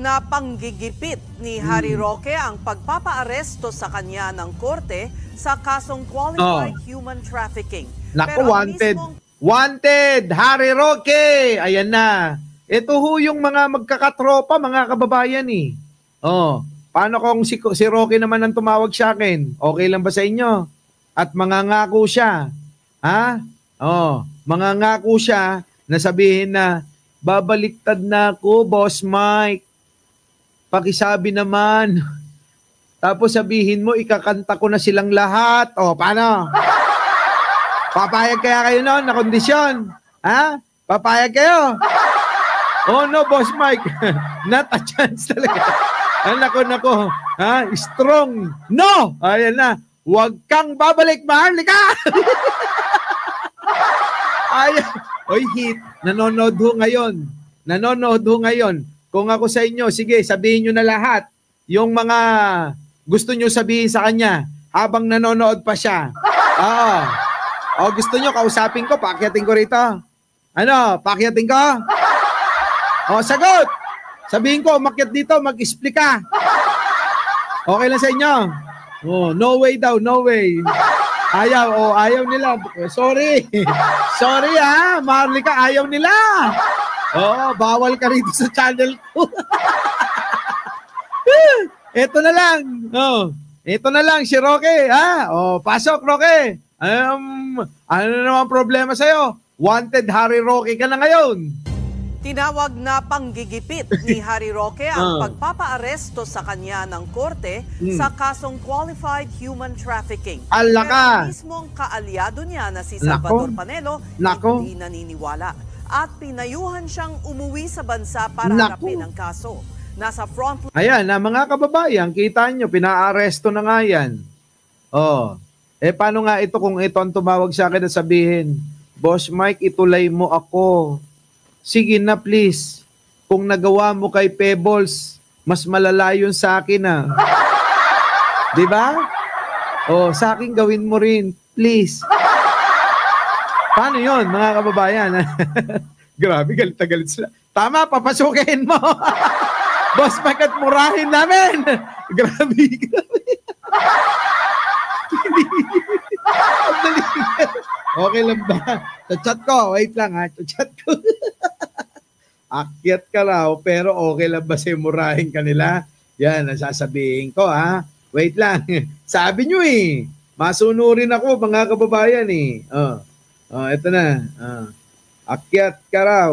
na panggigipit ni Harry Roque ang pagpapaaresto sa kanya ng korte sa kasong qualified human trafficking. Naku, wanted. Wanted! Harry Roque! Ayan na. Ito ho yung mga magkakatropa, mga kababayan eh. Paano kung si Roque naman ang tumawag sa akin? Okay lang ba sa inyo? At mangangako siya. Ha? Mangangako siya na sabihin na, babaliktad na ako, Boss Mike. Pakisabi naman. Tapos sabihin mo, ikakanta ko na silang lahat. Paano? Papayag kaya kayo noon na kondisyon? Ha? Papayag kayo? No, Boss Mike. Not a chance talaga. Nako. Ha? Strong. No! Ayan na. Huwag kang babalik, Maharlika! Ayan. Oy, hit. Nanonood ho ngayon. Kung ako sa inyo, sige, sabihin nyo na lahat yung mga gusto nyo sabihin sa kanya habang nanonood pa siya. Gusto nyo, kausapin ko, paakyatin ko rito. Paakyatin ko? Sagot! Sabihin ko, umakyat dito, mag-explain ka. Okay lang sa inyo? No way daw, no way. Ayaw nila. Sorry. Sorry Maharlika, ayaw nila. Bawal ka rito sa channel ko. Ito na lang. Ito na lang si Roque, pasok, Roque. Ano naman problema sa'yo? Wanted Harry Roque ka na ngayon. Tinawag na panggigipit ni Harry Roque ang pagpapaaresto sa kanya ng korte sa kasong qualified human trafficking. Pero mismong kaalyado niya na si Salvador Panelo hindi naniniwala at pinayuhan siyang umuwi sa bansa para harapin ang kaso. Nasa front line. Ayan, mga kababayan, kita nyo, pinaaresto na nga yan. Paano nga ito kung ito ang tumawag sa akin at sabihin, Boss Mike, itulay mo ako. Sige na please. Kung nagawa mo kay Pebbles, mas malala yun sa akin Diba? Sa akin gawin mo rin. Please. Paano yun, mga kababayan? Grabe, galit na galit sila. Tama, papasukin mo. Boss Mike, at murahin namin. Grabe. Okay lang ba? Sa chat ko, wait lang sa chat ko. Akyat ka raw, pero okay lang ba sa'yo murahin kanila? Yan, nasasabihin ko Wait lang. Sabi nyo masunurin ako mga kababayan Ito na. Akyat ka raw.